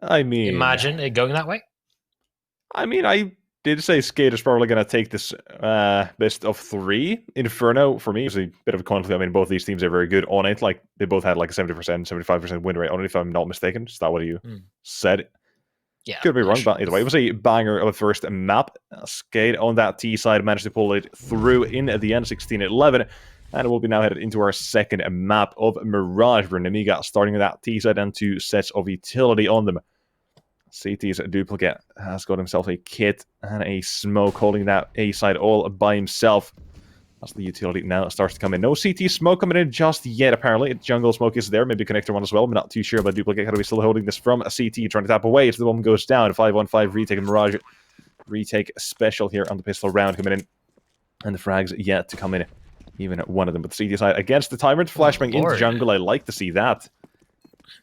I mean, imagine it going that way. I mean, I did say SKADE is probably going to take this best of 3. Inferno, for me, is a bit of a conflict. I mean, both these teams are very good on it. Like, they both had like a 70%, 75% win rate on it, if I'm not mistaken. Is that what you said? Yeah. Could be wrong, but either way, it was a banger of a first map. SKADE on that T side managed to pull it through in the end, 16-11. And we'll be now headed into our second map of Mirage, where Nemiga starting with that T side and 2 sets of utility on them. CT's duplicate has got himself a kit and a smoke holding that A side all by himself. As the utility now starts to come in. No CT smoke coming in just yet, apparently. Jungle smoke is there, maybe connector one as well. I'm not too sure about duplicate. How do we still holding this from a CT, trying to tap away as the bomb goes down. 5-on-5 retake and Mirage. Retake special here on the pistol round coming in. And the frags yet to come in. Even at one of them. But the CT side against the Tyrant. Flashbang into jungle. I like to see that.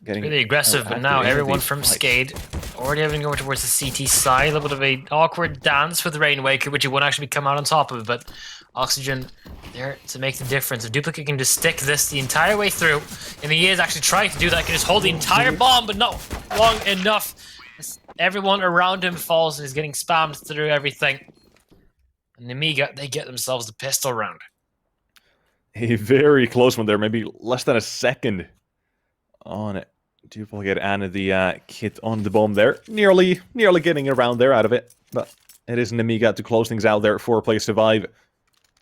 Getting really aggressive, but now everyone from SKADE already having to go towards the CT side. A little bit of an awkward dance with the Rainwaker, which you won't actually come out on top of, but Oxygen there to make the difference. If Duplicate can just stick this the entire way through, and he is actually trying to do that, he can just hold the entire bomb, but not long enough. Everyone around him falls and is getting spammed through everything. And Nemiga, they get themselves the pistol round. A very close one there, maybe less than a second on it. Duplicate and the kit on the bomb there. Nearly getting around there out of it. But it is Nemiga to close things out there. 4-play survive.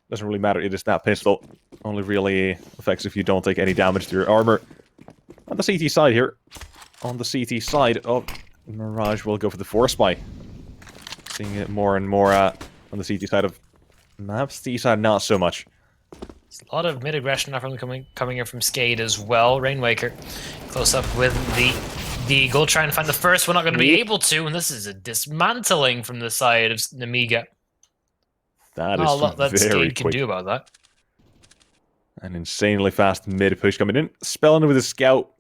Doesn't really matter, it is that pistol. Only really affects if you don't take any damage to your armor. On the CT side here. On the CT side of Mirage will go for the Force Spy. Seeing it more and more on the CT side of maps. T side not so much. A lot of mid-aggression now from coming in from SKADE as well. Rainwaker close up with the Eagle, trying to find the first. We're not going to be able to, and this is a dismantling from the side of Nemiga. That is a lot that SKADE can do about that. An insanely fast mid-push coming in. Spellin with a scout.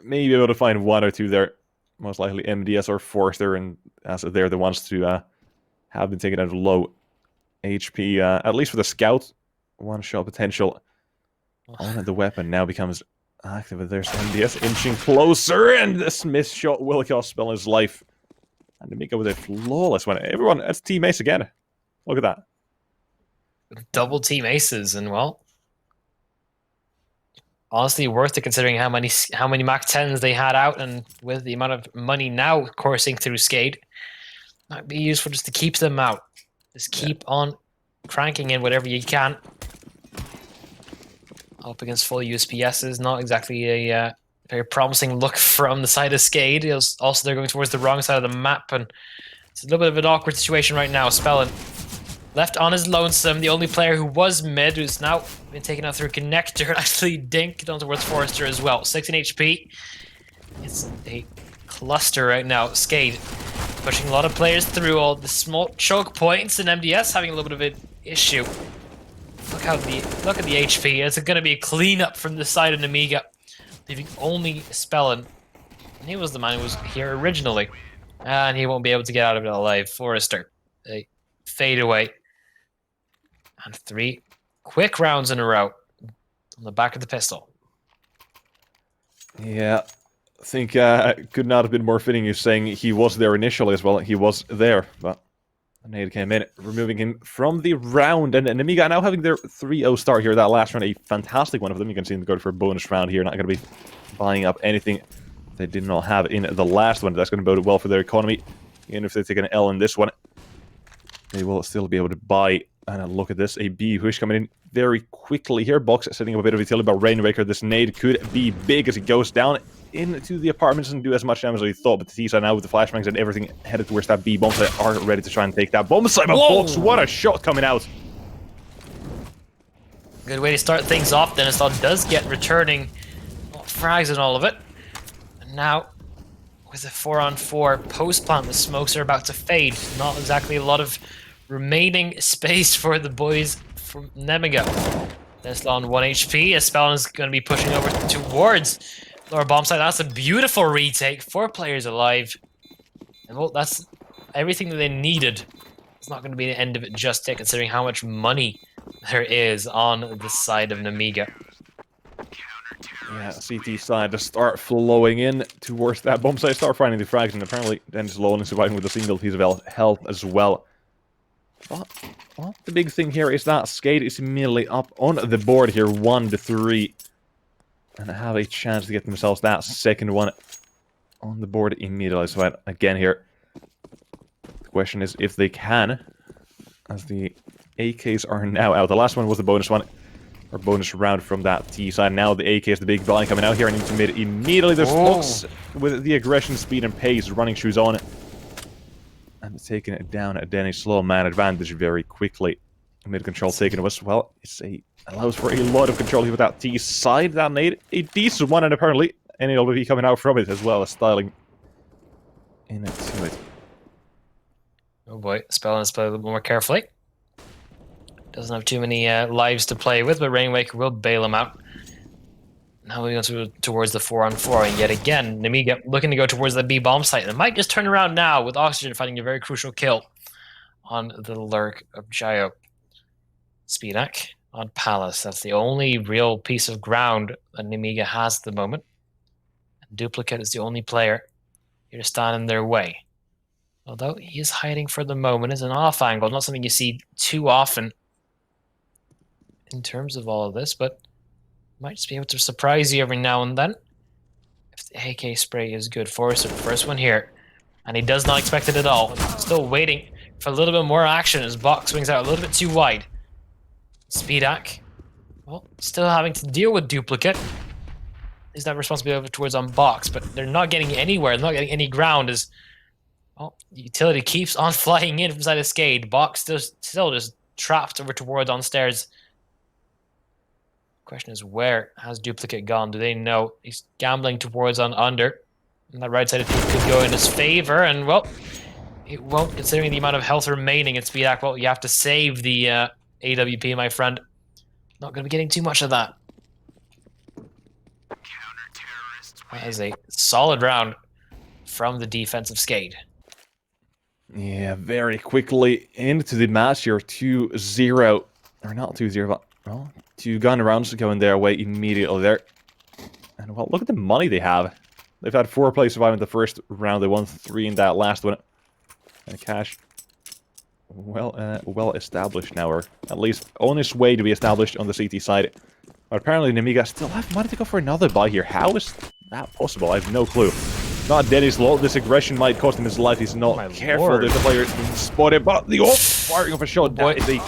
Maybe able to find 1 or 2 there. Most likely MDS or Forster, and as they're the ones to have been taken out of low HP. At least for the scout. 1-shot potential on the weapon now becomes active. There's MDS inching closer, and this missed shot will cost Spellin's life. And Nemiga with a flawless one. Everyone, that's team ace again. Look at that. Double team aces, and well, honestly worth it considering how many Mach 10s they had out, and with the amount of money now coursing through SKADE, might be useful just to keep them out. Just keep on cranking in whatever you can. Up against full USPS is not exactly a very promising look from the side of SKADE. Also, they're going towards the wrong side of the map, and it's a little bit of an awkward situation right now. Spellin left on his lonesome. The only player who was mid, who's now been taken out through connector, and actually dinked down towards Forrester as well. 16 HP. It's a cluster right now. SKADE pushing a lot of players through all the small choke points, and MDS having a little bit of an issue. Look at the HP. It's going to be a cleanup from the side of Nemiga, leaving only Spellin. And he was the man who was here originally, and he won't be able to get out of it alive. Forrester, they fade away, and 3 quick rounds in a row on the back of the pistol. Yeah, I think could not have been more fitting. You saying he was there initially as well. He was there, but Nade came in, removing him from the round. And Nemiga now having their 3-0 start here. That last round, a fantastic one of them. You can see them go for a bonus round here. Not going to be buying up anything they did not have in the last one. That's going to bode well for their economy. Even if they take an L in this one, they will still be able to buy. And look at this, a B push coming in very quickly here. Box setting up a bit of utility, but Rainwaker, this nade could be big as he goes down into the apartments and do as much damage as he thought. But the T-side now with the flashbangs and everything headed towards that B bomb, they are ready to try and take that bomb side. But Box, what a shot coming out! Good way to start things off. Denniston does get returning frags and all of it. And now, with a 4-on-4 post-plant, the smokes are about to fade. Not exactly a lot of remaining space for the boys from Nemiga. Denniston 1 HP. Spellin is going to be pushing over towards lower bomb side. That's a beautiful retake. 4 players alive. And well, that's everything that they needed. It's not going to be the end of it just yet, considering how much money there is on the side of Nemiga. Yeah, CT side to start flowing in towards that bomb site, start finding the frags, and apparently Dennis Low only surviving with a single piece of health as well. But, well, the big thing here is that SKADE is immediately up on the board here, 1-3. And have a chance to get themselves that second one on the board immediately. So again here, the question is if they can, as the AKs are now out. The last one was the bonus one. Or bonus round from that T side. Now the AK is the big buy coming out here and into mid immediately. There's Fox with the aggression, speed, and pace, running shoes on. And taking it down at Denny's slow man advantage very quickly. Mid control taken as well. Allows for a lot of control here with that T side. That made a decent one, and apparently an LBV coming out from it as well as styling into it. Oh boy, Spell has played a little more carefully. Doesn't have too many lives to play with, but Rainwaker will bail him out. Now we go towards the 4-on-4, and yet again, Nemiga looking to go towards the B bomb site. And it might just turn around now with Oxygen finding a very crucial kill on the lurk of Gio. Speedak on Palace. That's the only real piece of ground that Nemiga has at the moment. And Duplicate is the only player here to stand in their way. Although he is hiding for the moment as an off angle, not something you see too often in terms of all of this, but might just be able to surprise you every now and then. If the AK spray is good for us, so the first one here. And he does not expect it at all. Still waiting for a little bit more action as Box swings out a little bit too wide. Speedak, well, still having to deal with Duplicate. Is that responsibility towards on Box, but they're not getting anywhere, not getting any ground as, well, utility keeps on flying in from side of SKADE. Box still just trapped over towards on stairs. Question is, where has Duplicate gone? Do they know? He's gambling towards on under. And that right side of things could go in his favor, and well, it won't, considering the amount of health remaining in Speedak. Well, you have to save the AWP, my friend. Not going to be getting too much of that. That is a solid round from the defense of SKADE. Yeah, very quickly into the match here, 2-0. Or not 2-0, but, well, 2 gun rounds going their way immediately there. And, well, look at the money they have. They've had 4 players survive in the first round. They won 3 in that last one. And cash, well established now, or at least on its way to be established on the CT side. But apparently Nemiga still have money to go for another buy here. How is that possible? I have no clue. Not dead, he's low. This aggression might cost him his life. He's not careful. Lord. There's a player spotted, but the firing off a shot. That is a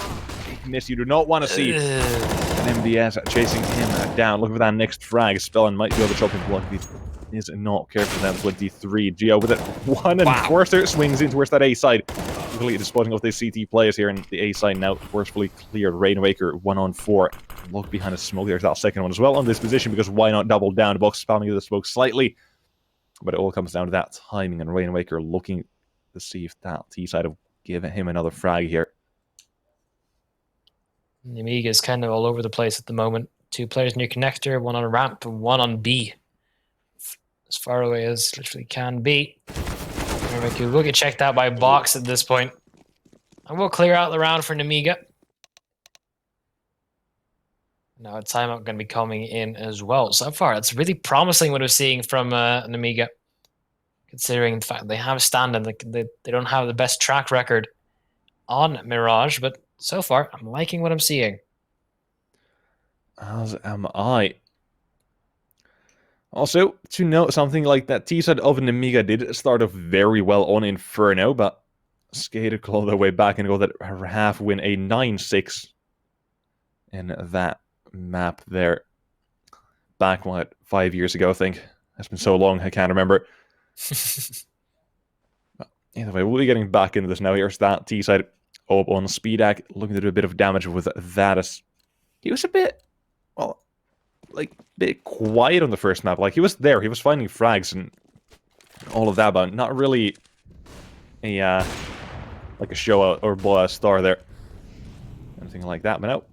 big miss. You do not want to see an MDS chasing him down. Look for that next frag. Spellin might be able to chop him block. He is not careful. That 23. Gio with it. 1 and Forster swings in towards that A side. Completely disposing of the CT players here, and the A side now forcefully cleared. Rainwaker 1-on-4. Look behind the smoke. There's that second one as well on this position, because why not double down? The box spamming the smoke slightly. But it all comes down to that timing, and Rainwaker looking to see if that T side will give him another frag here. Nemiga is kind of all over the place at the moment. 2 players near connector, 1 on a ramp, and 1 on B. As far away as literally can be. Rainwaker will get checked out by Box at this point. And we'll clear out the round for Nemiga. Now a timeout going to be coming in as well. So far, it's really promising what we're seeing from Nemiga. Considering the fact they have a stand-in, they don't have the best track record on Mirage, but so far, I'm liking what I'm seeing. As am I. Also, to note something like that, T-side of Nemiga did start off very well on Inferno, but SKADE claw their way back and go that half win, a 9-6 in that map there. Back, what, 5 years ago, I think. It's been so long, I can't remember. Either way, we'll be getting back into this now. Here's that T-side up on Speedak, looking to do a bit of damage with that. As he was a bit, well, like, a bit quiet on the first map. Like, he was there, he was finding frags and all of that, but not really a, like a show out or blow out star there. Anything like that, but no.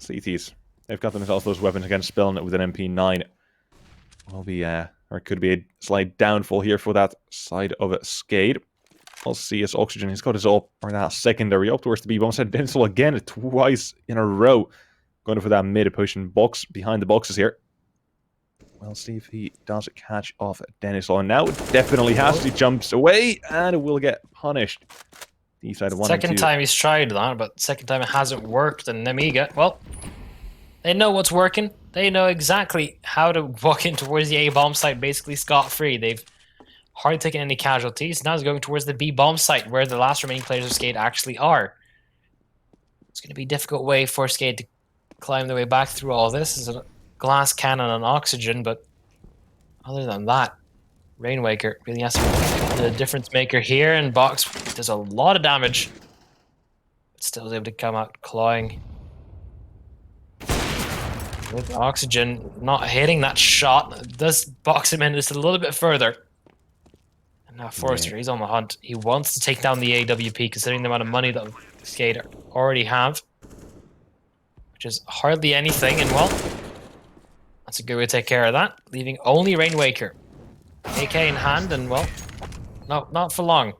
CTs. They've got themselves those weapons against Spellin with an MP9. Will be, or could be a slight downfall here for that side of SKADE. We'll see his Oxygen. He's got his up, or that secondary up towards the B-bomb. Said Denzel again, twice in a row. Going for that mid push and box behind the boxes here. We'll see if he does catch off Dennis on now. Definitely has. He jumps away and will get punished. T-side 1 and 2. Second time he's tried that, but second time it hasn't worked. And Nemiga, well, they know what's working. They know exactly how to walk in towards the A bomb site basically scot-free. They've hardly taken any casualties. Now it's going towards the B bomb site where the last remaining players of SKADE actually are. It's going to be a difficult way for SKADE to climb their way back through all this. There's a glass cannon and oxygen, but other than that, Rainwaker really has to be the difference maker here, and Box does a lot of damage. But still is able to come out clawing. With oxygen not hitting that shot, does box him in just a little bit further. And now Forrester, he's on the hunt. He wants to take down the AWP, considering the amount of money that SKADE already have. Which is hardly anything, and well, that's a good way to take care of that. Leaving only Rainwaker. AK in hand, and well, no, not for long.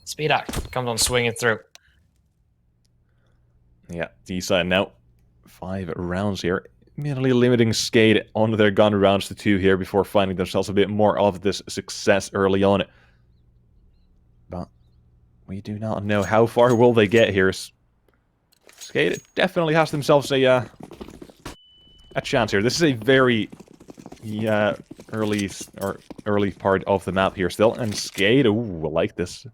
Speed Act comes on swinging through. Yeah, D-side now. 5 rounds here. Merely limiting SKADE onto their gun rounds to 2 here before finding themselves a bit more of this success early on. But we do not know how far will they get here. SKADE definitely has themselves a chance here. This is a very early part of the map here still, and SKADE, ooh, I like this.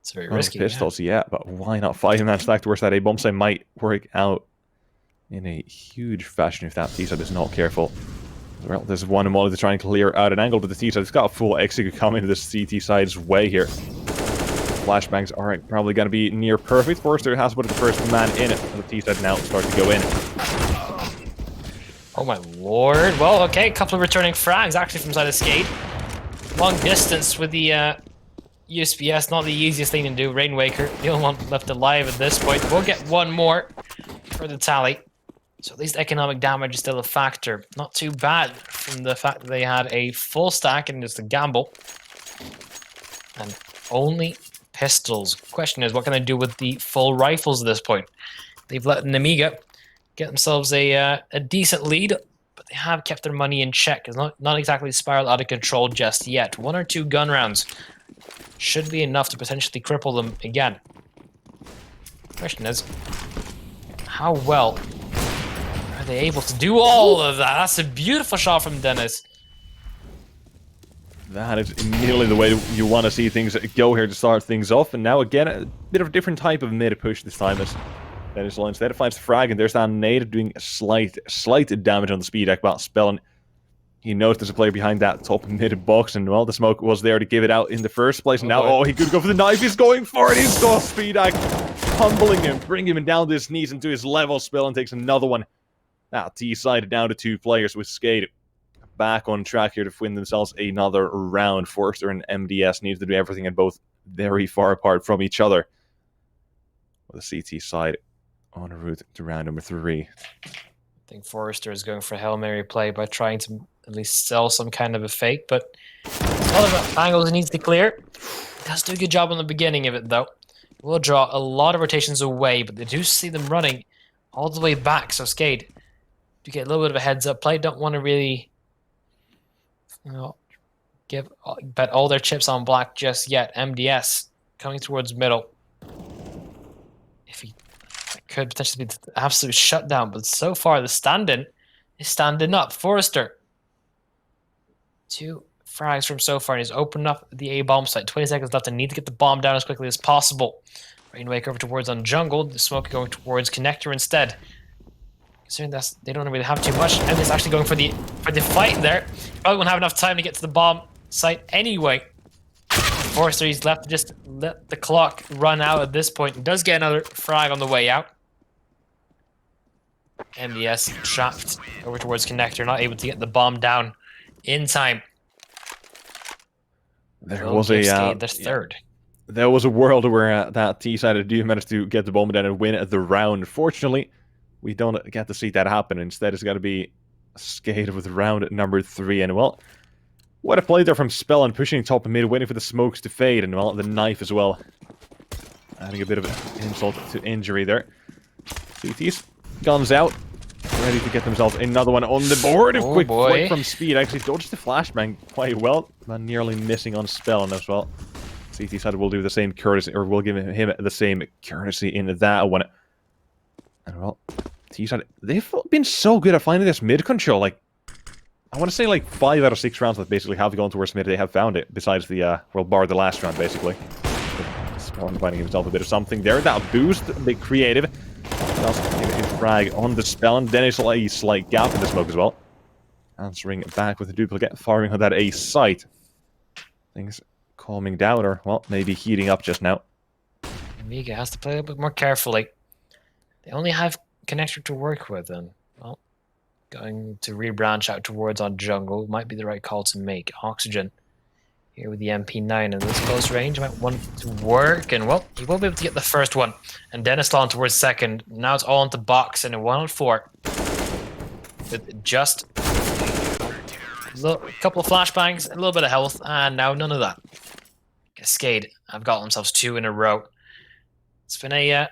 It's very risky. Pistols, yeah, but why not 5-man stack towards that A bomb site might work out in a huge fashion if that T-side is not careful. Well, there's one molly to try and clear out an angle, but the T-side has got a full execute coming to this CT side's way here. Flashbangs are probably going to be near perfect. Forrester has put the first man in it, and the T-side now starting to go in. Oh my lord. Well, okay, a couple of returning frags actually from side of SKADE. Long distance with the USPS, not the easiest thing to do. Rainwaker, the only one left alive at this point. We'll get one more for the tally. So at least economic damage is still a factor. Not too bad from the fact that they had a full stack and just a gamble. And only pistols. Question is, what can they do with the full rifles at this point? They've let Nemiga get themselves a decent lead, but they have kept their money in check. It's not exactly spiraled out of control just yet. 1 or 2 gun rounds should be enough to potentially cripple them again. Question is, how well are they able to do all of that? That's a beautiful shot from Dennis. That is immediately the way you want to see things go here to start things off. And now again, a bit of a different type of mid push this time as Dennis instead finds the frag, and there's that nade doing slight damage on the speed deck. But Spellin, he knows there's a player behind that top mid box, and well, the smoke was there to give it out in the first place. And now, he could go for the knife. He's going for it. He's got speed deck, humbling him, bringing him down to his knees and to his level. Spellin takes another one. That T-side down to 2 players with SKADE back on track here to win themselves another round. Forrester and MDS need to do everything, and both very far apart from each other. With the CT side en route to round number 3. I think Forrester is going for a Hail Mary play by trying to at least sell some kind of a fake, but a lot of angles he needs to clear. He does do a good job on the beginning of it, though. Will draw a lot of rotations away, but they do see them running all the way back, so SKADE do get a little bit of a heads-up play. Don't want to really, bet all their chips on black just yet. MDS coming towards middle. If he could potentially be the absolute shutdown, but so far the stand-in is standing up. Forrester, 2 frags from so far, and he's opened up the A bomb site. 20 seconds left, and need to get the bomb down as quickly as possible. Rainwaker over towards on jungle. The smoke going towards connector instead. Considering that they don't really have too much, and he's actually going for the fight there. Probably won't have enough time to get to the bomb site anyway. Forrester, he's left to just let the clock run out at this point. He does get another frag on the way out. MDS trapped over towards connector, not able to get the bomb down in time. There was a third. There was a world where that T-side do manage to get the bomb down and win the round. Fortunately, we don't get to see that happen. Instead, it's got to be SKADE with round number 3. And well, what a play there from Spellin, pushing top and mid, waiting for the smokes to fade, and well, the knife as well. Adding a bit of an insult to injury there. CT's guns out. ready to get themselves another one on the board. Oh, Quick boy. flick from Speed. Actually dodged the flashbang quite well, but nearly missing on Spellin as well. CT side will do the same courtesy, or will give him the same courtesy in that one. And well, T side, they've been so good at finding this mid control. Like, I want to say like 5 out of 6 rounds that basically have gone towards mid, they have found it. Besides the, well, bar the last round, basically. Spellin finding himself a bit of something there. That boost, a bit creative. Does give a frag on the Spellin. Dennis a slight gap in the smoke as well. Answering back with a duplicate, firing on that A site. Things calming down, or, well, maybe heating up just now. Nemiga has to play a little bit more carefully. They only have connector to work with, and, well, going to rebranch out towards on jungle might be the right call to make. Oxygen here with the MP9 in this close range might want to work, and, well, he will be able to get the first one. And Dennis on towards second. Now it's all into box and a 1-on-4. With just a couple of flashbangs, a little bit of health, and now none of that. SKADE have got themselves 2 in a row. It's been a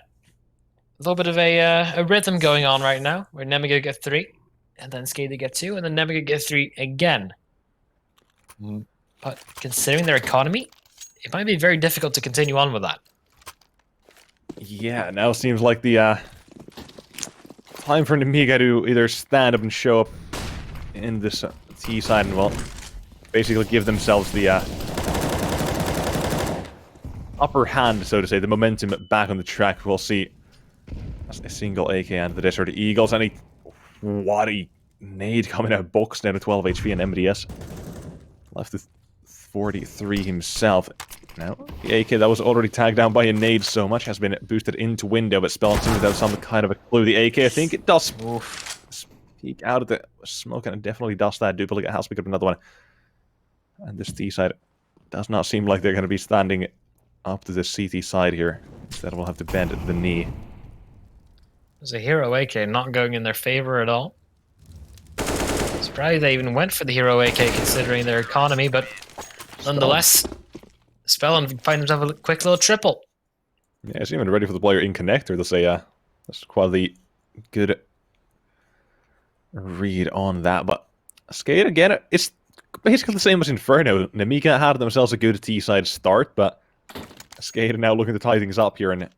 little bit of a rhythm going on right now, where Nemiga get 3, and then SKADE get 2, and then Nemiga get 3 again. But considering their economy, it might be very difficult to continue on with that. Yeah, now seems like the time for Nemiga to either stand up and show up in this T side and, well, basically give themselves the upper hand, so to say, the momentum back on the track. We'll see a single AK and the Desert Eagles, and what a nade coming out box down to 12 HP and MDS. Left with 43 himself. Now, the AK that was already tagged down by a nade so much has been boosted into window, but Spellin seems to have some kind of a clue. The AK, I think it does peek out of the smoke, and it definitely does that. Duplicate has picked up another one. And this T side does not seem like they're going to be standing up to the CT side here. Instead, we'll have to bend the knee. There's a hero AK not going in their favor at all. Surprised they even went for the hero AK considering their economy, but nonetheless, Spellin find himself a quick little triple. Yeah, it's even ready for the player in connector. That's a that's quite a good read on that. But SKADE again, it's basically the same as Inferno. Nemiga had themselves a good T side start, but SKADE are now looking to tie things up here and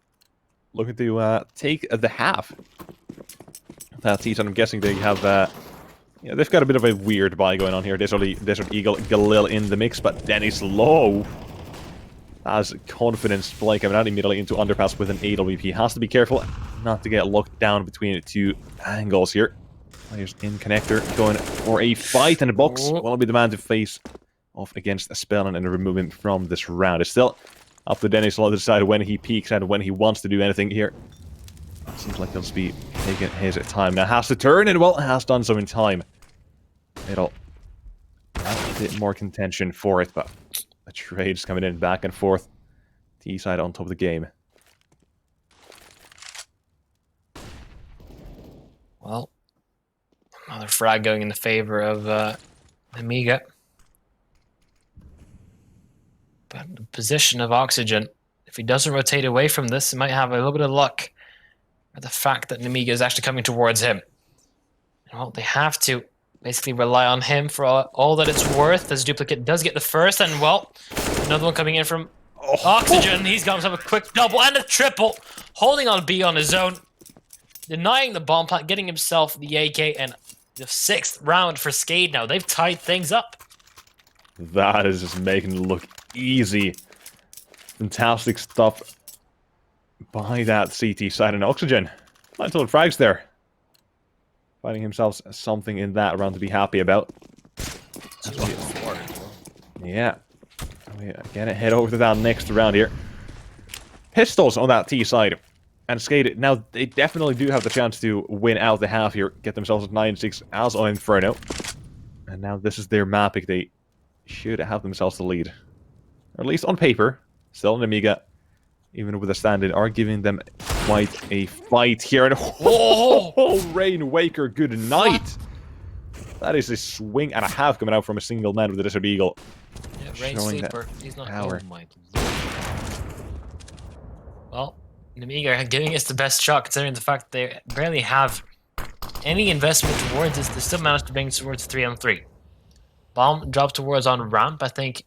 looking to take the half. That T side, I'm guessing they have. Yeah, they've got a bit of a weird buy going on here. Desert Eagle, Galil in the mix, but Dennis low. Has confidence play coming out immediately into underpass with an AWP. Has to be careful not to get locked down between 2 angles here. Players in connector going for a fight, and the box will be the man to face off against Spellin and remove him from this round. It's still up to Dennis to decide when he peaks and when he wants to do anything here. Seems like he'll just be taking his time. Now has to turn, and, well, has done so in time. It'll have a bit more contention for it, but the trade's coming in back and forth. T side on top of the game. Well, another frag going in the favor of Nemiga. But the position of Oxygen, if he doesn't rotate away from this, he might have a little bit of luck with the fact that Nemiga is actually coming towards him. Well, they have to basically rely on him for all that it's worth, as Duplicate does get the first, and, well, another one coming in from Oxygen. He's got himself a quick double and a triple, holding on B on his own, denying the bomb plant, getting himself the AK, and the 6th round for SKADE now. They've tied things up. That is just making it look easy. Fantastic stuff by that CT side, and Oxygen. Nice little frags there. Finding himself something in that round to be happy about. Yeah. We again head over to that next round here. Pistols on that T side. And SKADE, now they definitely do have the chance to win out the half here. Get themselves 9-6 as on Inferno. And now this is their map pick. They should have themselves the lead. Or at least on paper. Still Nemiga, even with a stand-in, are giving them quite a fight here. And Rain Waker, good night. That is a swing and a half coming out from a single man with the Desert Eagle. Yeah, Rain Sleeper. He's not power. Oh my Lord. Well, Nemiga giving us the best shot, considering the fact they barely have any investment towards this, they still managed to bring it towards 3-on-3. Bomb dropped towards on ramp, I think.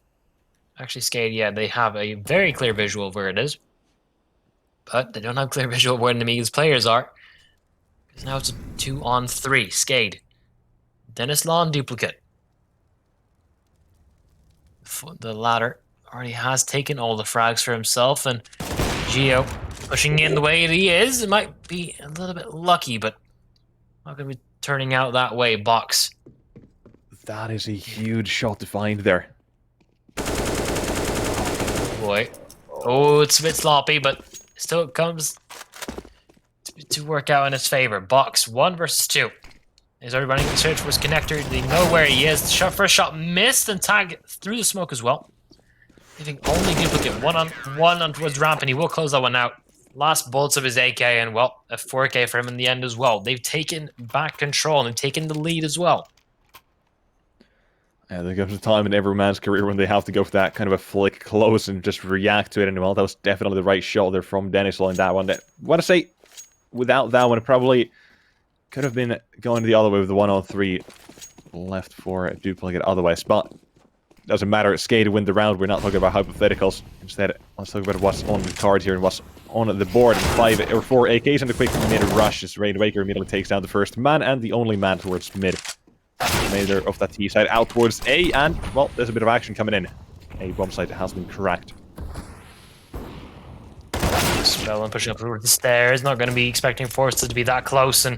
Actually, SKADE, yeah, they have a very clear visual of where it is. But they don't have clear visual of where Nemiga's players are. Because now it's a 2-on-3. SKADE. Dennis Law on duplicate. The latter already has taken all the frags for himself, and Geo pushing in the way he is. It might be a little bit lucky, but not going to be turning out that way. Box. That is a huge shot to find there. Boy. Oh, it's a bit sloppy, but still it comes to work out in his favor. Box 1 versus 2. He's already running the search for his connector. They know where he is. The first shot missed and tag through the smoke as well. Leaving only duplicate. One on towards ramp, and he will close that one out. Last bullets of his AK, and well, a 4K for him in the end as well. They've taken back control and taken the lead as well. Yeah, there comes a time in every man's career when they have to go for that kind of a flick close and just react to it. And well, that was definitely the right shot there from Dennis on that one. I want to say, without that one, it probably could have been going the other way with the 1-on-3 left for a duplicate otherwise. But doesn't matter. SKADE win the round. We're not talking about hypotheticals. Instead, let's talk about what's on the card here and what's on the board. 4 AKs and a quick mid rush as Rainwaker immediately takes down the first man and the only man towards mid. Mazer of that T side out towards A, and well, there's a bit of action coming in. A bomb site has been cracked. Spellin pushing up towards the stairs. Not going to be expecting Forster to be that close, and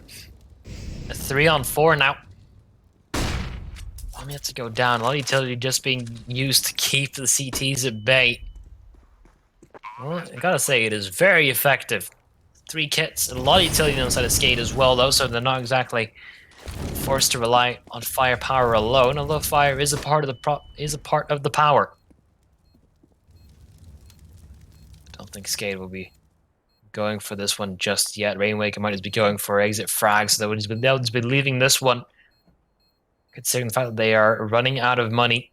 a 3-on-4 now. Bomb yet to go down. A lot of utility just being used to keep the CTs at bay. Well, I gotta say, it is very effective. 3 kits, a lot of utility on the side of SKADE as well, though, so they're not exactly forced to rely on firepower alone, although fire is a part of the power. I don't think SKADE will be going for this one just yet. Rainwaker might just be going for exit frags, so they'll just be leaving this one, considering the fact that they are running out of money.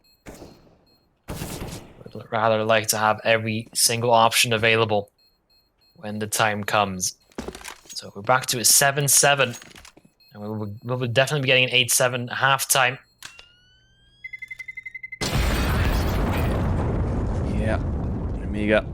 Would rather like to have every single option available when the time comes. So we're back to a 7-7. And we'll definitely be getting an 8-7 halftime. Yeah, Nemiga,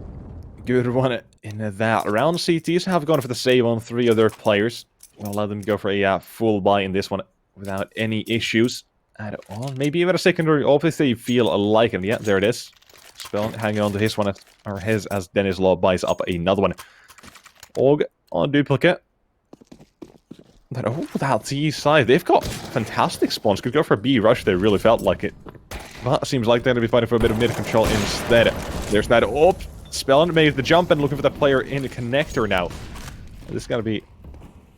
good one in that round. CTs have gone for the save on 3 of their players. We'll let them go for a full buy in this one without any issues at all. Maybe even a secondary op if they feel like it. Yeah, there it is. Spell hanging on to his one, or his, as Dennis Law buys up another one. OGA on duplicate. But oh, that T side, they've got fantastic spawns. Could go for a B rush, they really felt like it. But it seems like they're going to be fighting for a bit of mid control instead. There's that up. Spellin made the jump and looking for that player in the connector now. This is going to be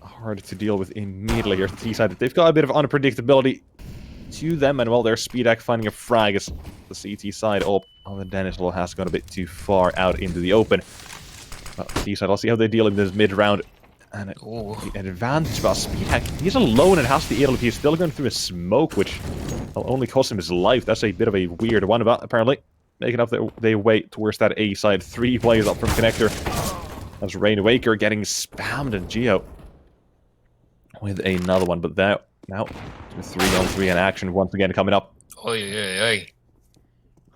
hard to deal with immediately. Here's the T side. They've got a bit of unpredictability to them, and well, their Speedak finding a frag as the CT side up. Oh, the Dennis Law has gone a bit too far out into the open. But T side, I'll see how they deal in this mid round. And an advantage about Speedak. He's alone and has the ability. He's still going through a smoke, which will only cost him his life. That's a bit of a weird one, but apparently making up their way towards that A side. 3 players up from connector. As Rainwaker getting spammed, and Geo with another one. But now 3-on-3 in action once again coming up. Oi.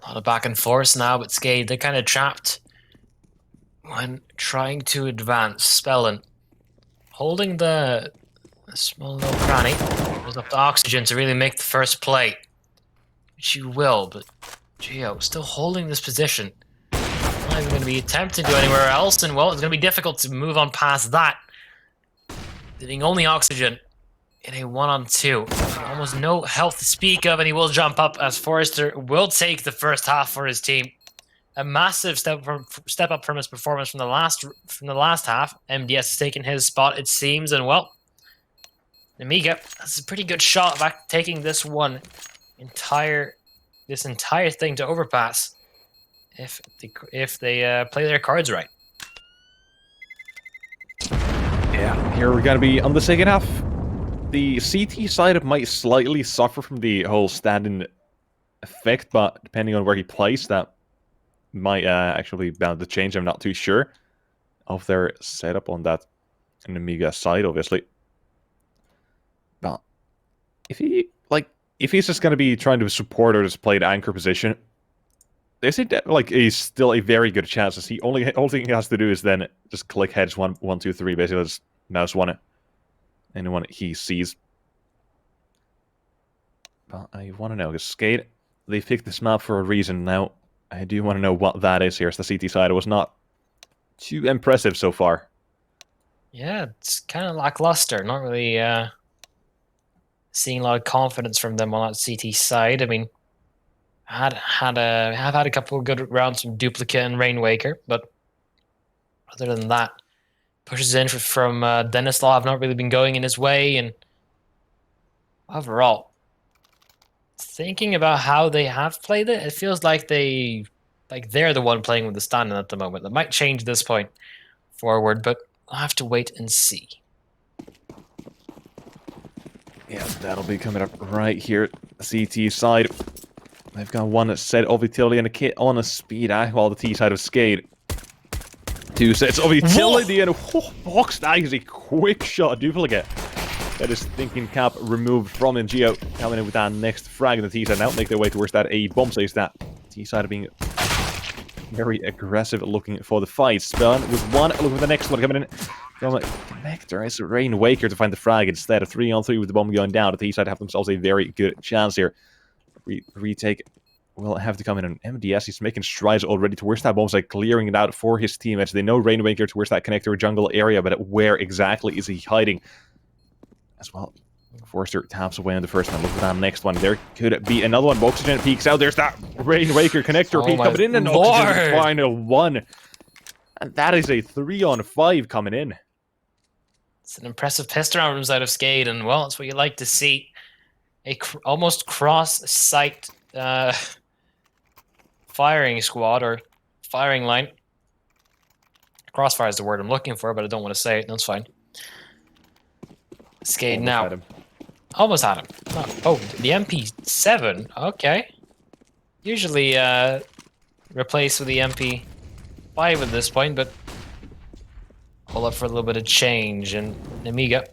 A lot of back and forth now, but SKADE, they're kind of trapped when trying to advance. Spellin holding the small little cranny. Goes up to oxygen to really make the first play. Which you will, but Geo still holding this position. Not even going to be attempting to go anywhere else, and well, it's going to be difficult to move on past that. Leaving only oxygen in a 1-on-2. Almost no health to speak of, and he will jump up as Forrester will take the first half for his team. A massive step up from his performance from the last half. MDS has taken his spot, it seems, and well, Nemiga, that's a pretty good shot back, taking this entire thing to overpass if they play their cards right. Yeah, here we're gonna be on the second half. The CT side might slightly suffer from the whole stand-in effect, but depending on where he plays, that might actually be bound to change. I'm not too sure of their setup on that Nemiga side, obviously. if he's just going to be trying to support or just play the anchor position, there's a still a very good chance. As he only thing he has to do is then just click heads 1, 2, 3, basically just mouse one it, anyone he sees. But I want to know, because SKADE, they picked this map for a reason. Now, I do want to know what that is here. It's the CT side. It was not too impressive so far. Yeah, it's kind of lackluster. Not really seeing a lot of confidence from them on that CT side. I mean, I've had a couple of good rounds from Duplicate and Rainwaker, but other than that, pushes in from Denislaw have not really been going in his way, and overall, thinking about how they have played it, it feels like they're the one playing with the standing at the moment. That might change this point forward, but I'll have to wait and see. Yeah, that'll be coming up right here. CT side. They've got one set of utility and a kit on a speed while the T side of SKADE. 2 sets of utility and box. That is a quick shot. Duplicate. That is thinking cap removed from the Geo. Coming in with that next frag in the T side. Now make their way towards that A bomb. Says that T side being very aggressive looking for the fight. Spellin with one. Look at the next one coming in from a connector. It's Rainwaker to find the frag instead of 3-on-3 with the bomb going down. The T side have themselves a very good chance here. Retake will have to come in, and MDS he's making strides already towards that bomb site, clearing it out for his teammates. They know Rainwaker towards that connector jungle area, but where exactly is he hiding? As well, Forster taps away on the first one. Look at that next one. There could be another one. Oxygen peeks out. There's that Rainwaker connector peek coming in, and Oxygen the final one. And that is a 3-on-5 coming in. It's an impressive pistol round out of SKADE, and well, it's what you like to see. A almost cross-site firing squad, or firing line. Crossfire is the word I'm looking for, but I don't want to say it. That's fine. SKADE now. Almost had him. Oh, the MP7. Okay. Usually replaced with the MP5 at this point, but pull up for a little bit of change. And Nemiga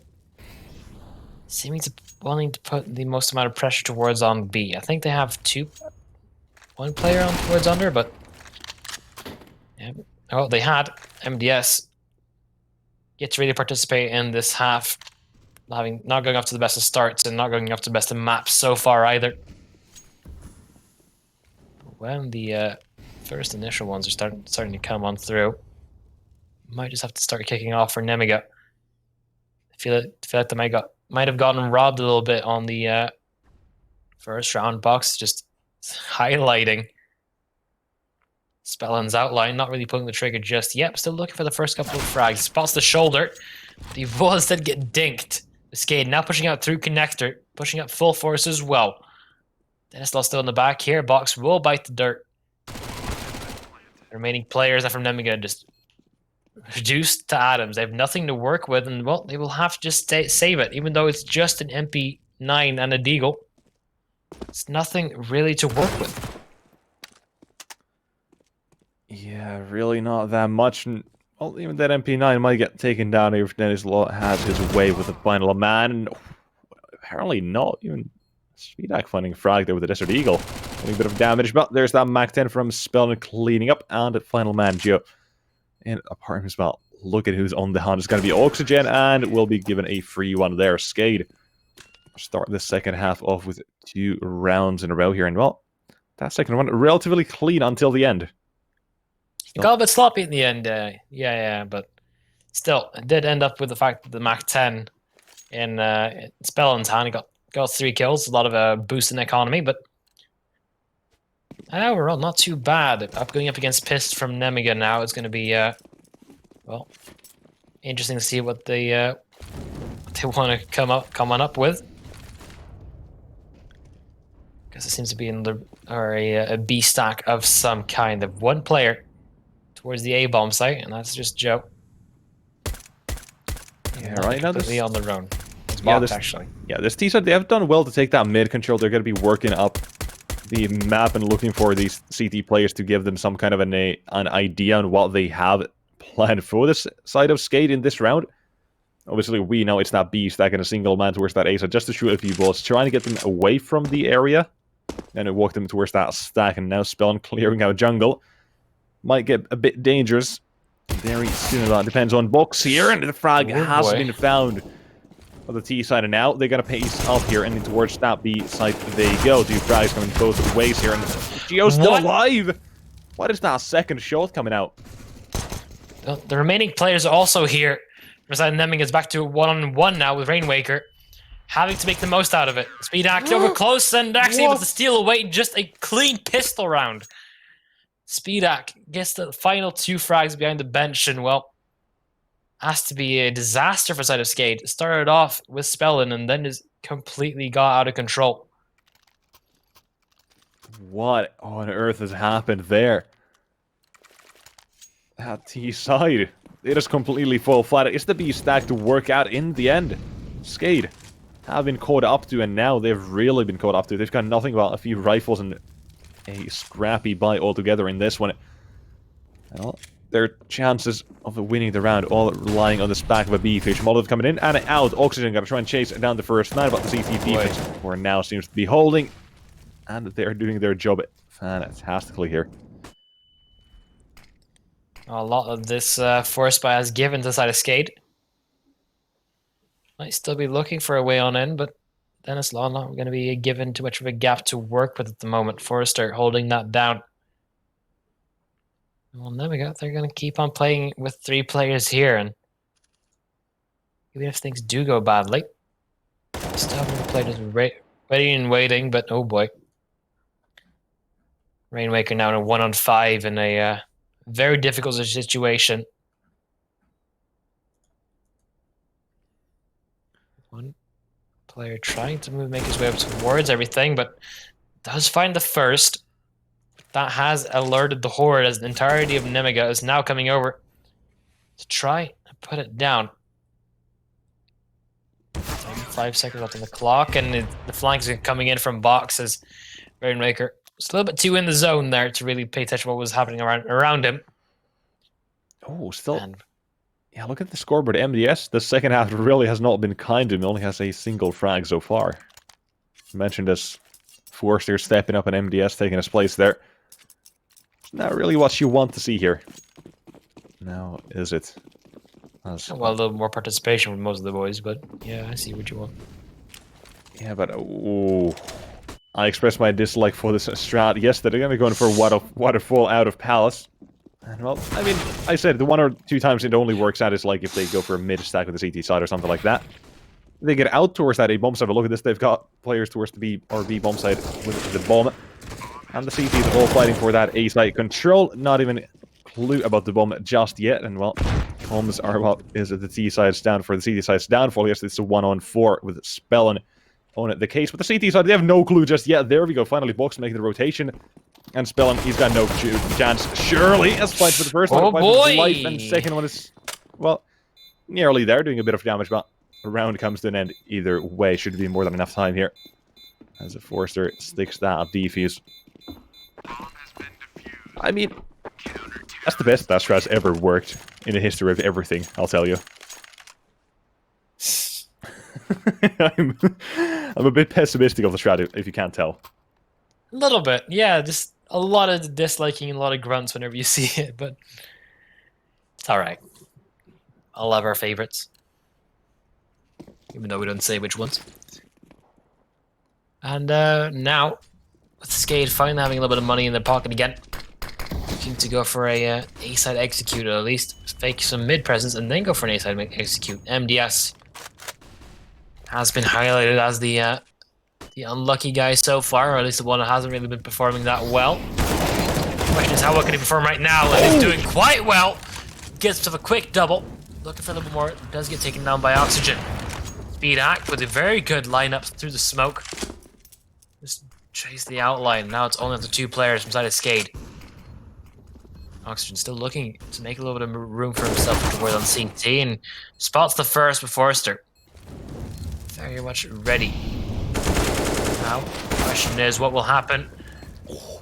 seeming to wanting to put the most amount of pressure towards on B. I think they have one player on towards under, but yeah. Oh, they had MDS get to really participate in this half, not going off to the best of starts and not going off to the best of maps so far either. When the first initial ones are starting to come on through, might just have to start kicking off for Nemiga. I feel like they might have gotten robbed a little bit on the first round. Box just highlighting Spellin's outline, not really pulling the trigger just yet. Still looking for the first couple of frags. Spots the shoulder, but he will instead get dinked. SKADE now pushing out through connector, pushing up full force as well. Denislaw still in the back here. Box will bite the dirt. The remaining players are from Nemiga just reduced to atoms. They have nothing to work with, and well, they will have to just save it, even though it's just an MP9 and a Deagle. It's nothing really to work with. Yeah, really not that much. Well, even that MP9 might get taken down if Denislaw has his way with the final man. And apparently not. Even Speedak finding frag there with the Desert Eagle. Doing a bit of damage, but there's that Mac 10 from Spellin cleaning up, and the final man, Geo. And apart from as well, look at who's on the hunt. It's going to be Oxygen, and will be given a free one there. SKADE start the second half off with 2 rounds in a row here. And well, that second one relatively clean until the end. It got a bit sloppy in the end, yeah, but still, it did end up with the fact that the Mac 10 in Spellin's hand, he got 3 kills, a lot of a boost in economy, but overall, not too bad. Going up against Pissed from Nemiga now, it's going to be, well, interesting to see what they want to come on up with. Because it seems to be in a B stack of some kind of one player towards the A bomb site, and that's just Joe. Yeah, right now completely on their own. It's blocked, actually. Yeah, this T side, they have done well to take that mid control. They're going to be working up the map and looking for these CT players to give them some kind of an idea on what they have planned for this side of SKADE in this round. Obviously, we know it's not B stacking a single man towards that A side just to shoot a few bullets, trying to get them away from the area. And it walked them towards that stack, and now Spellin clearing out jungle. Might get a bit dangerous very soon. That depends on Box here, and the frag has been found on the T side, and now they're gonna pace up here and towards that B side they go. Two frags coming both ways here, and Geo's still alive! What is that second shot coming out? Well, the remaining players are also here. Nemiga is back to 1-on-1 now with Rainwaker, having to make the most out of it. SKADE over close and actually able to steal away just a clean pistol round. SKADE gets the final 2 frags behind the bench, and well, has to be a disaster for side of SKADE. It started off with Spellin and then just completely got out of control. What on earth has happened there? That T side, they just completely fall flat. It's the B stack to work out in the end. SKADE have been caught up to, and now they've really been caught up to. They've got nothing but a few rifles and a scrappy buy altogether in this one. Well, their chances of winning the round all relying on the back of a B fish. Molotov coming in and out. Oxygen gonna try and chase down the first man, but the CT defense for now seems to be holding. And they're doing their job fantastically here. A lot of this force buy has given to the side of SKADE. Might still be looking for a way on in, but Dennis Law not going to be given too much of a gap to work with at the moment. Forrester holding that down. Well, Nemiga, they're going to keep on playing with 3 players here, and even if things do go badly, still having the players ready and waiting, but oh boy. Rainwaker now in a 1-on-5 in a very difficult situation. One player trying to make his way up towards everything, but does find the first. That has alerted the Horde as the entirety of Nemiga is now coming over to try and put it down. 5 seconds left on the clock, and the flanks are coming in from boxes. Rainwaker was a little bit too in the zone there to really pay attention to what was happening around him. Oh, still. Yeah, look at the scoreboard. MDS, the second half really has not been kind to him. He only has a single frag so far. I mentioned this Forster stepping up and MDS taking his place there. It's not really what you want to see here. Now, is it? Well, a little more participation from most of the boys, but yeah, I see what you want. Yeah, but oh, I expressed my dislike for this strat yesterday. I'm going for waterfall out of Palace. And well, I mean, I said the 1 or 2 times it only works out is like if they go for a mid stack with the CT side or something like that. They get out towards that A bomb side, but look at this, they've got players towards the B or B bomb side with the bomb. And the CTs all fighting for that A side control, not even a clue about the bomb just yet. And well, comms are what is it the T side's down for the CT side's downfall. Yes, it's a 1-on-4 with Spellin on the case. But the CT side, they have no clue just yet. There we go, finally Box making the rotation. And Spellin, he's got no chance. Surely, as fight for the first one, fight for his life, and second one is, well, nearly there, doing a bit of damage, but the round comes to an end either way. Should be more than enough time here. As a Forster sticks that defuse. I mean, that's the best that strat's ever worked in the history of everything, I'll tell you. I'm a bit pessimistic of the strat, if you can't tell. A little bit, yeah, just a lot of disliking and a lot of grunts whenever you see it, but it's alright. I'll have our favorites. Even though we don't say which ones. And now, with SKADE finally having a little bit of money in their pocket again, looking to go for a A-side execute, or at least fake some mid presence and then go for an A-side execute. MDS has been highlighted as the unlucky guy so far, or at least the one that hasn't really been performing that well. The question is, how well can he perform right now? And he's doing quite well. Gets himself a quick double. Looking for a little bit more. Does get taken down by Oxygen. SKADE with a very good lineup through the smoke. Just chase the outline. Now it's only up to 2 players from side of SKADE. Oxygen still looking to make a little bit of room for himself towards on CT, and spots the first with Forrester. Very much ready. Now, the question is, what will happen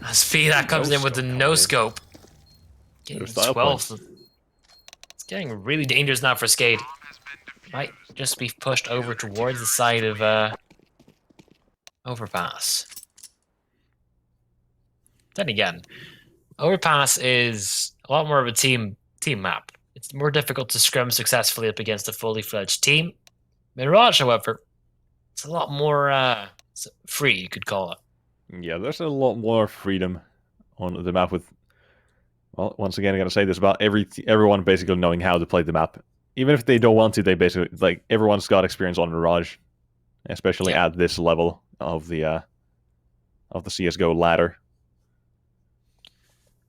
as SKADE comes in with the no-scope? Getting 12th. It's getting really dangerous now for SKADE. might just be pushed over towards the side of Overpass. Then again, Overpass is a lot more of a team map. It's more difficult to scrum successfully up against a fully fledged team. Mirage, however, it's a lot more free, you could call it. Yeah, there's a lot more freedom on the map with, well, once again, I gotta say this about everyone basically knowing how to play the map. Even if they don't want to, they basically, like, everyone's got experience on Mirage, especially at this level of the CSGO ladder.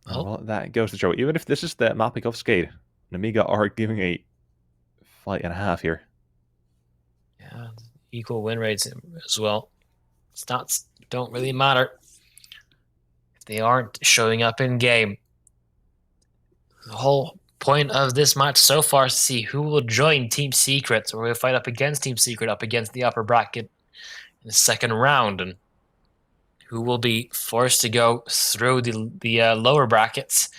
Oh. Well, that goes to show, even if this is the mapping of SKADE, Nemiga are giving a fight and a half here. Yeah, equal win rates as well. Stats don't really matter if they aren't showing up in game. The whole point of this match so far is to see who will join Team Secret, or will fight up against Team Secret up against the upper bracket in the second round, and who will be forced to go through the lower brackets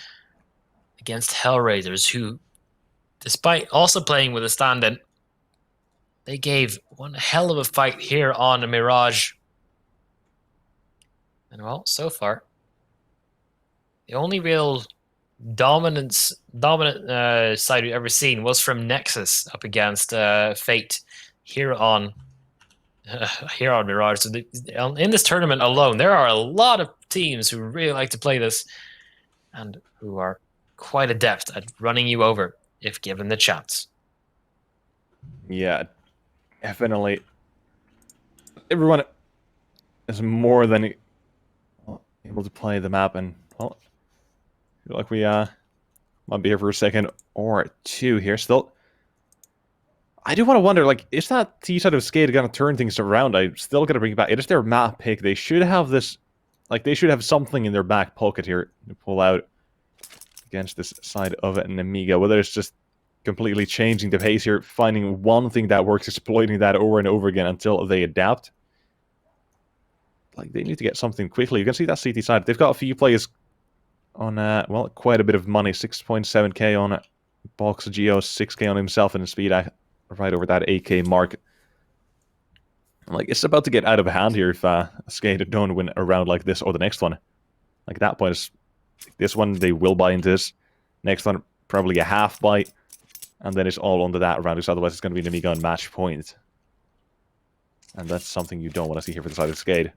against Hellraisers, who, despite also playing with a stand-in, they gave one hell of a fight here on a Mirage. And well, so far, the only real dominant side we've ever seen was from Nexus up against Fate here on Mirage. So in this tournament alone, there are a lot of teams who really like to play this and who are quite adept at running you over if given the chance. Yeah, definitely. Everyone is more than able to play the map, and well, I feel like we might be here for a second or two here still. I do want to wonder, like, is that T-side of SKADE gonna turn things around? I'm still gonna bring it back. It is their map pick. They should have this, like, they should have something in their back pocket here to pull out against this side of Nemiga. Whether it's just completely changing the pace here, finding one thing that works, exploiting that over and over again until they adapt. Like, they need to get something quickly. You can see that CT side. They've got a few players on, well, quite a bit of money. 6.7k on Box Geo, 6k on himself, and Speed right over that 8k mark. Like, it's about to get out of hand here if SKADE don't win a round like this or the next one. Like, that point is, this one, they will buy into this. Next one, probably a half buy. And then it's all under that round, because otherwise it's going to be Nemiga on match point. And that's something you don't want to see here for the side of SKADE.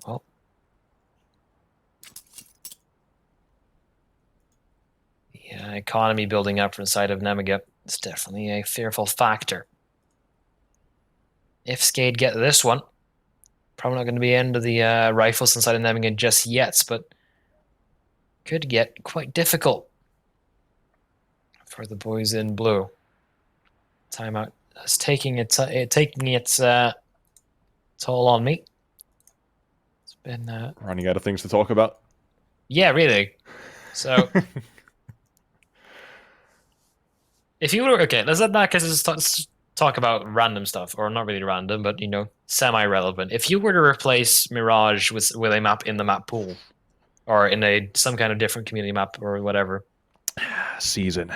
Well, the economy building up from the side of Nemiga is definitely a fearful factor. If SKADE get this one, probably not going to be into the rifles inside of Nemiga just yet, but could get quite difficult for the boys in blue. Timeout is taking its toll on me. It's been running out of things to talk about. Yeah, really. So if you were okay, let's talk about random stuff, or not really random, but you know, semi-relevant. If you were to replace Mirage with a map in the map pool, or in some kind of different community map or whatever. Season.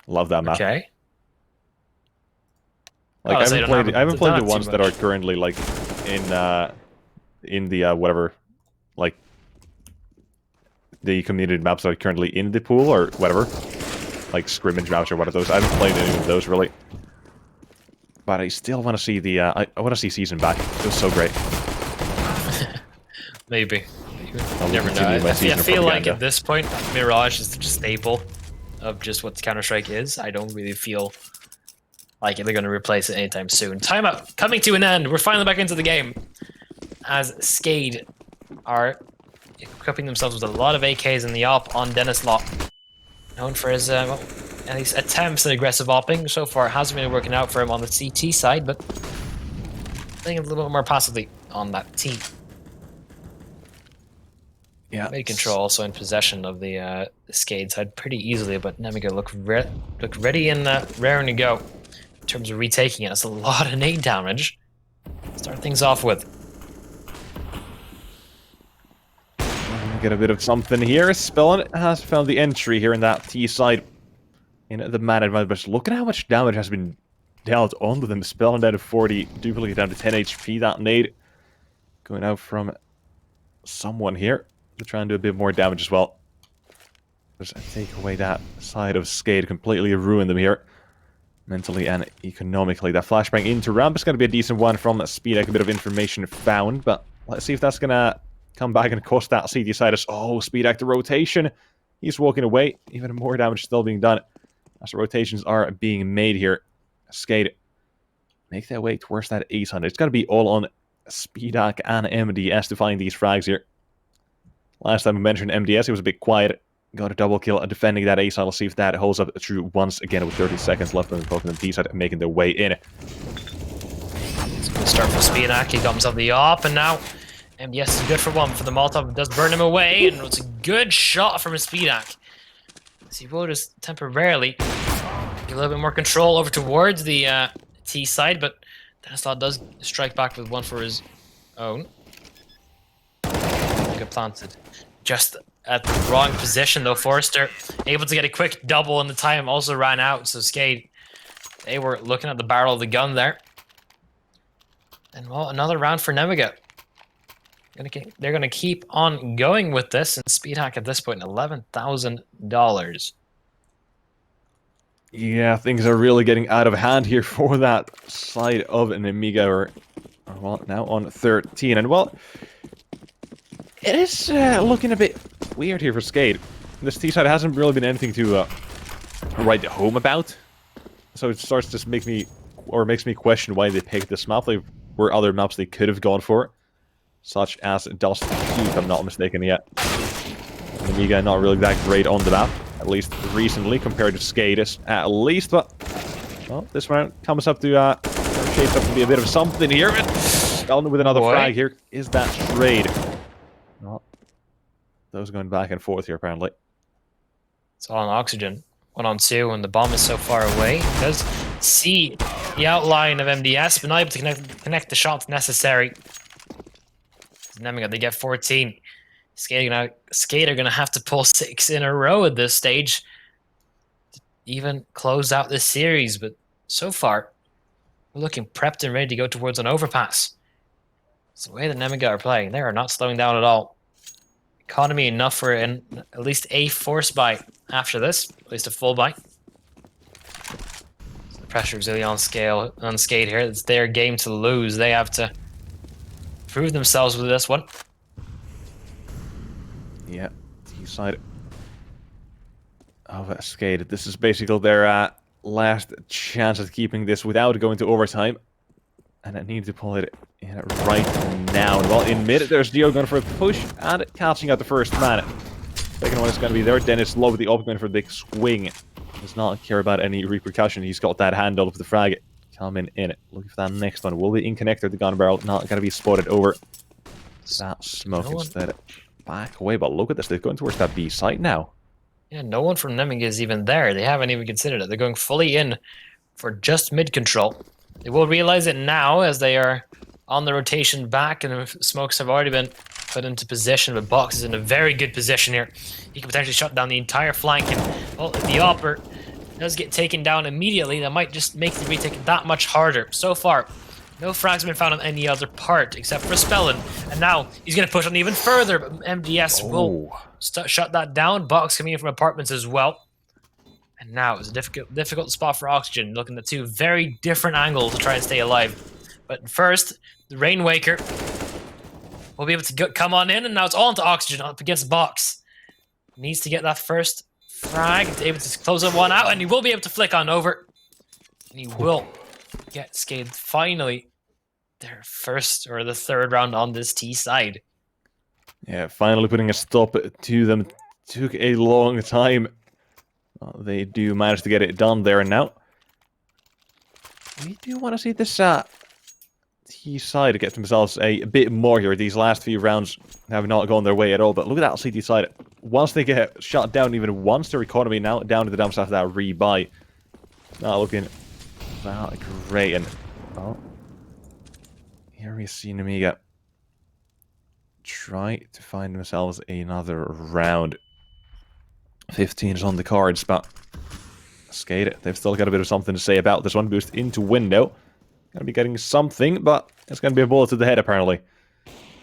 Love that map. Okay. Like, I haven't played the ones that are currently like in the whatever, like the community maps that are currently in the pool or whatever, like scrimmage maps or what are those. I haven't played any of those really, but I still want to see the I want to see Season back. It feels so great. Maybe. You never know. I feel like at this point, Mirage is just a staple of just what Counter-Strike is. I don't really feel like they're going to replace it anytime soon. Timeout coming to an end. We're finally back into the game as SKADE are equipping themselves with a lot of AKs in the op on Dennis Law. Known for his at least attempts at aggressive opping. So far, it hasn't really working out for him on the CT side, but playing a little bit more passively on that T. Yeah, Mid control also in possession of the SKADE side pretty easily, but Nemiga look ready and raring to go in terms of retaking it. That's a lot of nade damage. Start things off with. get a bit of something here. Spellin has found the entry here in that T side in the man advantage. Look at how much damage has been dealt onto them. Spellin down to 40, Duplicate down to 10 HP. That nade going out from someone here to try and do a bit more damage as well. Just take away that side of SKADE, completely ruin them here. Mentally and economically. That flashbang into ramp is going to be a decent one from SPEEDAC. A bit of information found, but let's see if that's going to come back and cost that CT side. Oh, SPEEDAC, the rotation. He's walking away. Even more damage still being done as the rotations are being made here. SKADE make their way towards that 800. It's got to be all on SPEEDAC and MDS to find these frags here. Last time we mentioned MDS, he was a bit quiet. Got a double kill defending that ace. I'll see if that holds up true once again with 30 seconds left on the clock on the T side, making their way in. It's a good start for SPEEDAC. He comes up the op, and now MDS is good for one. For the Molotov, it does burn him away, and it's a good shot from SPEEDAC. So he will just temporarily get a little bit more control over towards the T side, but Stanislav does strike back with one for his own. Good planted. Just at the wrong position though. Forrester able to get a quick double, and the time also ran out, so SKADE, they were looking at the barrel of the gun there. And well, another round for Nemiga. They're gonna keep on going with this, and SPEEDAC at this point $11,000. Yeah, things are really getting out of hand here for that side of Nemiga, or well, now on 13. And well, it is looking a bit weird here for SKADE. This T side hasn't really been anything to write home about, so it starts to makes me question why they picked this map. There were other maps they could have gone for, such as Dust 2, if I'm not mistaken yet. Nemiga not really that great on the map, at least recently, compared to SKADE, at least, but well, this round comes up to shapes up to be a bit of something here. Spellin with another frag here. Is that trade? Well, those going back and forth here, apparently. It's all on Oxygen. 1 on 2, and the bomb is so far away. He does see the outline of MDS, but not able to connect the shots necessary. Nemiga, they get 14. SKADE are going to have to pull 6 in a row at this stage to even close out this series, but so far, we're looking prepped and ready to go towards an overpass. It's the way that Nemiga are playing. They are not slowing down at all. Economy enough for at least a force buy after this, at least a full buy. So the pressure is really on SKADE here. It's their game to lose. They have to prove themselves with this one. Yeah, T side of SKADE. This is basically their last chance at keeping this without going to overtime. And I need to pull it in right now. Well, in mid, there's Dio going for a push and catching out the first man. Second one is going to be there. Dennis Low with the open going for a big swing. Does not care about any repercussion. He's got that handle of the frag coming in. Looking for that next one. Will be in connector, the gun barrel. Not going to be spotted over that smoke instead. Back away, but look at this. They're going towards that B site now. Yeah, no one from Nemiga is even there. They haven't even considered it. They're going fully in for just mid control. They will realize it now as they are on the rotation back, and the smokes have already been put into position, but Box is in a very good position here. He can potentially shut down the entire flank, and well, if the Opper does get taken down immediately, that might just make the retake that much harder. So far, no frags have been found on any other part except for Spellin, and now he's going to push on even further, but MDS will shut that down. Box coming in from apartments as well. And now it's a difficult spot for Oxygen, looking at 2 very different angles to try and stay alive. But first, the Rainwaker will be able to come on in, and now it's all into Oxygen up against Box. Needs to get that first frag, able to close that one out, and he will be able to flick on over. And he will get SKADE finally their first or the third round on this T side. Yeah, finally putting a stop to them. Took a long time. They do manage to get it done there and now. We do want to see this T side get themselves a bit more here. These last few rounds have not gone their way at all, but look at that CT side. Once they get shot down even once, their economy now down to the dumps after that rebuy. Not looking that great. And well, here we see Nemiga try to find themselves another round. 15 is on the cards, but SKADE, they've still got a bit of something to say about this one. Boost into window. Gonna be getting something, but it's gonna be a bullet to the head, apparently.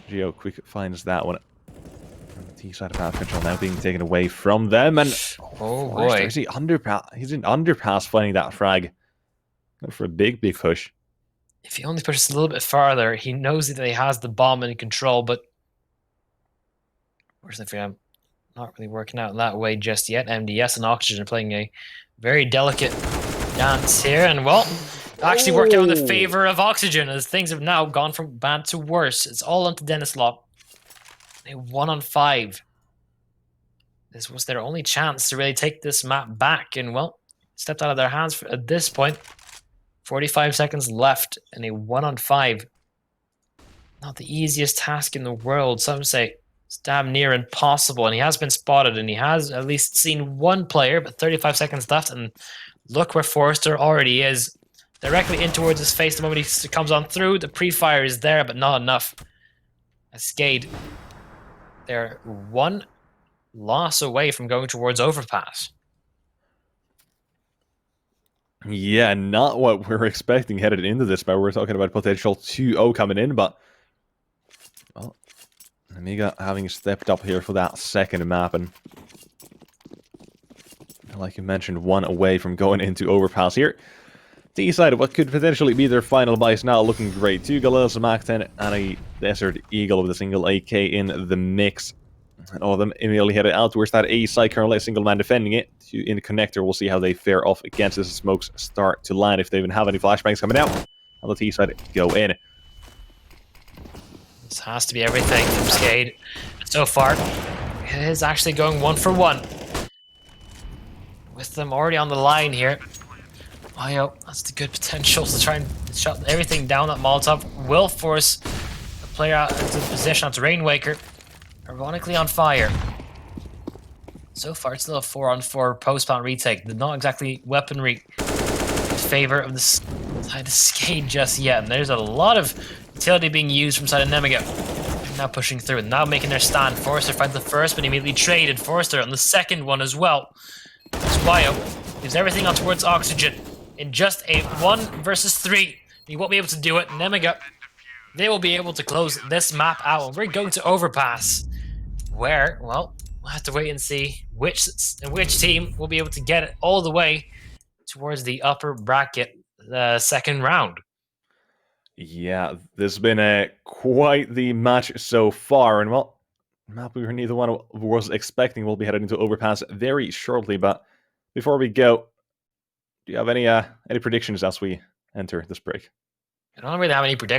Geo quick finds that one. And the T side of path control now being taken away from them, and oh boy, is he underpass? He's in underpass finding that frag. Going for a big push. if he only pushes a little bit farther, he knows that he has the bomb in control, but unfortunately for him, not really working out that way just yet. MDS and Oxygen playing a very delicate dance here, and well, actually worked out in the favor of Oxygen as things have now gone from bad to worse. It's all onto Dennis Law. A 1-on-5. This was their only chance to really take this map back, and well, stepped out of their hands at this point. 45 seconds left, and a 1-on-5. Not the easiest task in the world. Some say it's damn near impossible, and he has been spotted, and he has at least seen one player, but 35 seconds left, and look where Forrester already is. Directly in towards his face the moment he comes on through. The pre-fire is there, but not enough. SKADE, they're one loss away from going towards overpass. Yeah, not what we're expecting headed into this, but we're talking about potential 2-0 coming in, but well, Nemiga having stepped up here for that second map, and like you mentioned, one away from going into overpass here. T-side, what could potentially be their final buys now looking great. 2 Galelas, a Mac-10, and a Desert Eagle with a single AK in the mix. And all of them immediately headed out towards that A-side, currently a single man defending it. In the connector, we'll see how they fare off against as the smokes start to land, if they even have any flashbangs coming out. On the T-side, go in. This has to be everything from SKADE. So far, it is actually going 1-for-1. With them already on the line here. Oh, that's the good potential to try and shut everything down. That Molotov will force the player out into the position. That's Rainwaker, ironically on fire. So far, it's still a 4-on-4 post-plant retake. Not exactly weaponry in favor of the side of SKADE just yet. And there's a lot of utility being used from side of Nemiga. Now pushing through and now making their stand. Forrester finds the first, but immediately traded. Forrester on the second one as well. Bio gives everything on towards Oxygen. In just a 1 versus 3. He won't be able to do it. Nemiga, they will be able to close this map out. And we're going to overpass. Where, well, we'll have to wait and see which team will be able to get it all the way towards the upper bracket, the second round. Yeah, this has been quite the match so far. And well, map we were neither one was expecting will be headed into overpass very shortly. But before we go, do you have any predictions as we enter this break? I don't really have any predictions.